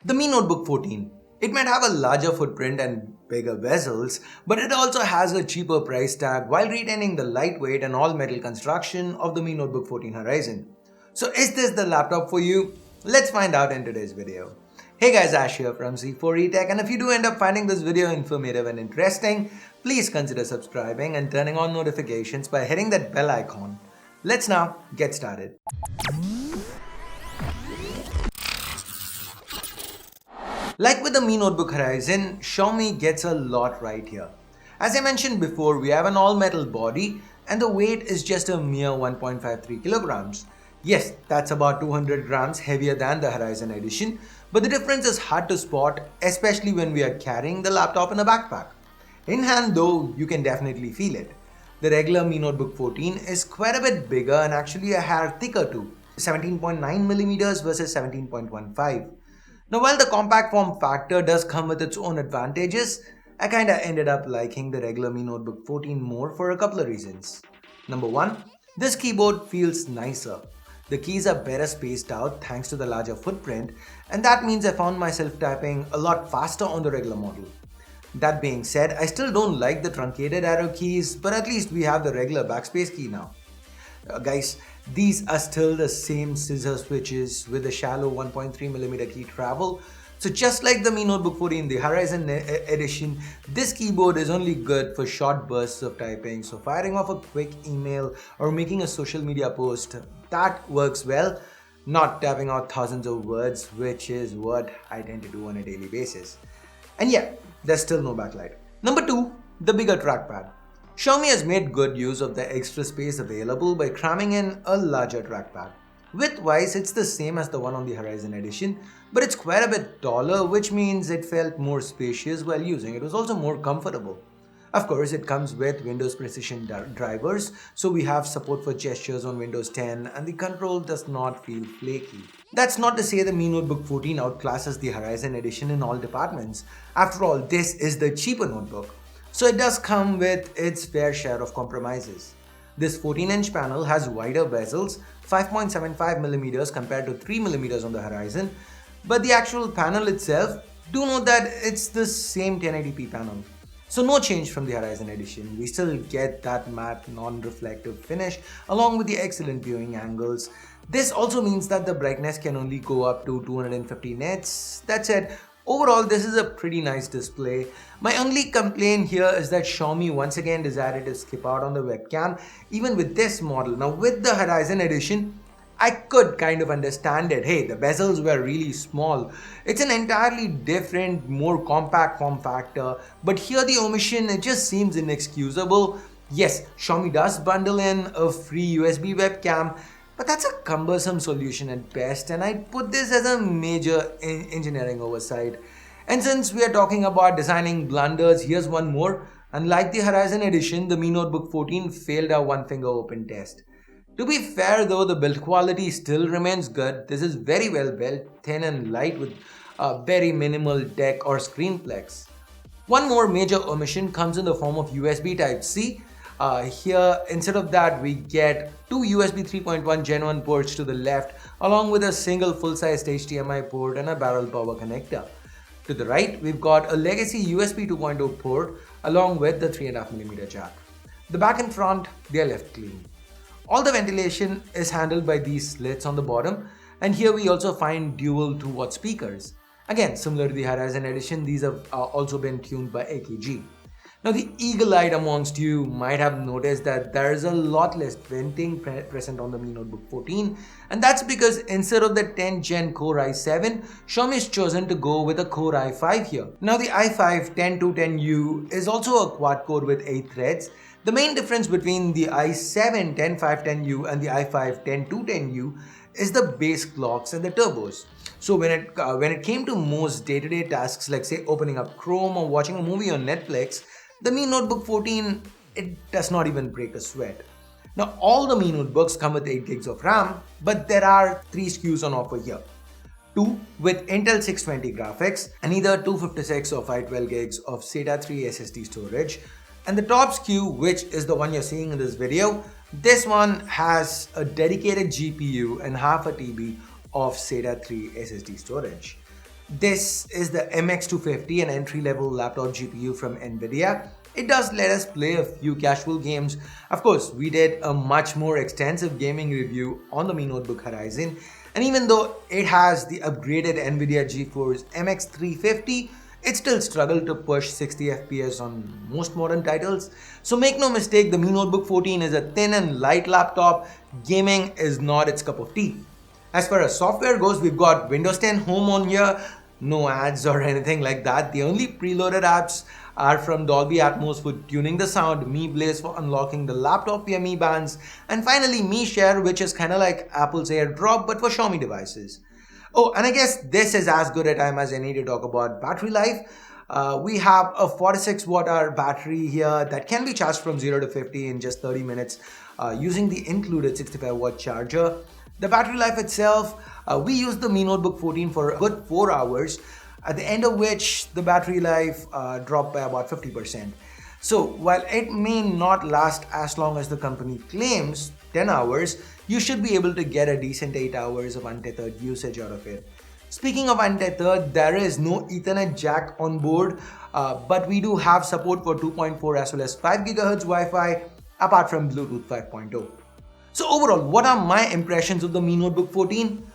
The Mi Notebook 14. It might have a larger footprint and bigger bezels, but it also has a cheaper price tag while retaining the lightweight and all-metal construction of the Mi Notebook 14 Horizon. So is this the laptop for you? Let's find out in today's video. Hey guys, Ash here from C4E Tech, and if you do end up finding this video informative and interesting, please consider subscribing and turning on notifications by hitting that bell icon. Let's now get started. Like with the Mi Notebook Horizon, Xiaomi gets a lot right here. As I mentioned before, we have an all-metal body and the weight is just a mere 1.53 kilograms. Yes, that's about 200 grams heavier than the Horizon edition, but the difference is hard to spot, especially when we are carrying the laptop in a backpack. In hand though, you can definitely feel it. The regular Mi Notebook 14 is quite a bit bigger and actually a hair thicker too, 17.9mm versus 17.15. Now while the compact form factor does come with its own advantages, I kinda ended up liking the regular Mi Notebook 14 more for a couple of reasons. Number one, this keyboard feels nicer. The keys are better spaced out thanks to the larger footprint, and that means I found myself typing a lot faster on the regular model. That being said, I still don't like the truncated arrow keys, but at least we have the regular backspace key now. Guys, these are still the same scissor switches with the shallow 1.3mm key travel. So just like the Mi Notebook 14, the Horizon edition, this keyboard is only good for short bursts of typing. So firing off a quick email or making a social media post, that works well. Not tapping out thousands of words, which is what I tend to do on a daily basis. And yeah, there's still no backlight. Number two, the bigger trackpad. Xiaomi has made good use of the extra space available by cramming in a larger trackpad. Width-wise, it's the same as the one on the Horizon edition, but it's quite a bit taller, which means it felt more spacious while using. It was also more comfortable. Of course, it comes with Windows Precision drivers, so we have support for gestures on Windows 10 and the control does not feel flaky. That's not to say the Mi Notebook 14 outclasses the Horizon edition in all departments. After all, this is the cheaper notebook. So it does come with its fair share of compromises. This 14-inch panel has wider bezels, 5.75mm compared to 3mm on the Horizon, but the actual panel itself, do note that it's the same 1080p panel. So no change from the Horizon edition. We still get that matte non-reflective finish along with the excellent viewing angles. This also means that the brightness can only go up to 250 nits. That said, overall, this is a pretty nice display. My only complaint here is that Xiaomi once again decided to skip out on the webcam, even with this model. Now with the Horizon edition, I could kind of understand it. Hey, the bezels were really small. It's an entirely different, more compact form factor. But here the omission, it just seems inexcusable. Yes, Xiaomi does bundle in a free USB webcam, but that's a cumbersome solution at best, and I'd put this as a major engineering oversight. And since we are talking about designing blunders, here's one more. Unlike the Horizon edition, the Mi Notebook 14 failed our one finger open test. To be fair though, the build quality still remains good. This is very well built, thin and light with very minimal deck or screen flex. One more major omission comes in the form of USB Type-C. Here, instead of that, we get two USB 3.1 Gen 1 ports to the left, along with a single full-sized HDMI port and a barrel power connector. To the right, we've got a legacy USB 2.0 port, along with the 3.5mm jack. The back and front, they are left clean. All the ventilation is handled by these slits on the bottom, and here we also find dual 2-watt speakers. Again, similar to the Horizon edition, these have also been tuned by AKG. Now the eagle-eyed amongst you might have noticed that there is a lot less venting present on the Mi Notebook 14, and that's because instead of the 10th Gen Core i7, Xiaomi has chosen to go with a Core i5 here. Now the i5 10210U is also a quad-core with 8 threads. The main difference between the i7 10510U and the i5 10210U is the base clocks and the turbos. So when it came to most day-to-day tasks like say opening up Chrome or watching a movie on Netflix, the Mi Notebook 14, it does not even break a sweat. Now all the Mi Notebooks come with 8 gigs of RAM, but there are 3 SKUs on offer here. 2 with Intel 620 graphics and either 256 or 512 gigs of SATA 3 SSD storage. And the top SKU, which is the one you're seeing in this video, this one has a dedicated GPU and half a TB of SATA 3 SSD storage. This is the MX250, an entry-level laptop GPU from Nvidia. It does let us play a few casual games. Of course, we did a much more extensive gaming review on the Mi Notebook Horizon, and even though it has the upgraded Nvidia GeForce MX350, it still struggled to push 60 FPS on most modern titles. So make no mistake, the Mi Notebook 14 is a thin and light laptop. Gaming is not its cup of tea. As far as software goes, we've got Windows 10 Home on here, no ads or anything like that. The only preloaded apps are from Dolby Atmos for tuning the sound, Mi Blaze for unlocking the laptop via Mi Bands, and finally Mi Share, which is kind of like Apple's AirDrop but for Xiaomi devices. Oh, and I guess this is as good a time as any to talk about battery life. We have a 46 watt hour battery here that can be charged from 0 to 50 in just 30 minutes using the included 65 watt charger. The battery life itself, we used the Mi Notebook 14 for a good 4 hours, at the end of which the battery life dropped by about 50%. So while it may not last as long as the company claims, 10 hours, you should be able to get a decent 8 hours of untethered usage out of it. Speaking of untethered, there is no Ethernet jack on board, but we do have support for 2.4 as well as 5 GHz Wi-Fi apart from Bluetooth 5.0. So overall, what are my impressions of the Mi Notebook 14?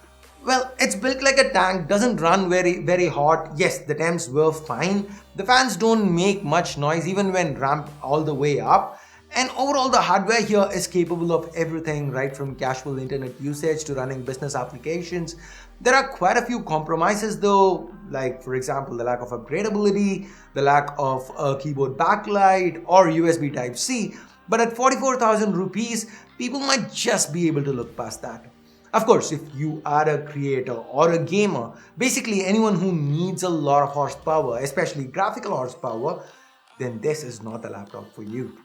Well, it's built like a tank, doesn't run very hot. Yes, the temps were fine. The fans don't make much noise even when ramped all the way up. And overall, the hardware here is capable of everything, right from casual internet usage to running business applications. There are quite a few compromises though, like for example, the lack of upgradability, the lack of a keyboard backlight or USB Type-C. But at 44,000 rupees, people might just be able to look past that. Of course, if you are a creator or a gamer, basically anyone who needs a lot of horsepower, especially graphical horsepower, then this is not the laptop for you.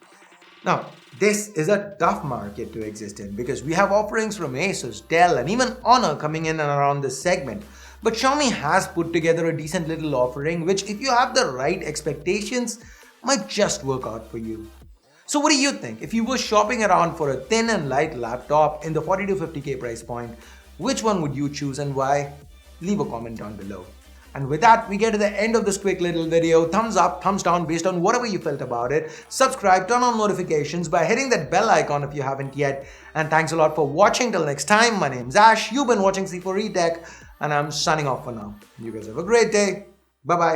Now, this is a tough market to exist in because we have offerings from Asus, Dell, and even Honor coming in and around this segment. But Xiaomi has put together a decent little offering which, if you have the right expectations, might just work out for you. So what do you think? If you were shopping around for a thin and light laptop in the 40 to 50k price point, which one would you choose and why? Leave a comment down below. And with that, we get to the end of this quick little video. Thumbs up, thumbs down based on whatever you felt about it. Subscribe, turn on notifications by hitting that bell icon if you haven't yet. And thanks a lot for watching. Till next time, my name's Ash. You've been watching C4E Tech and I'm signing off for now. You guys have a great day. Bye-bye.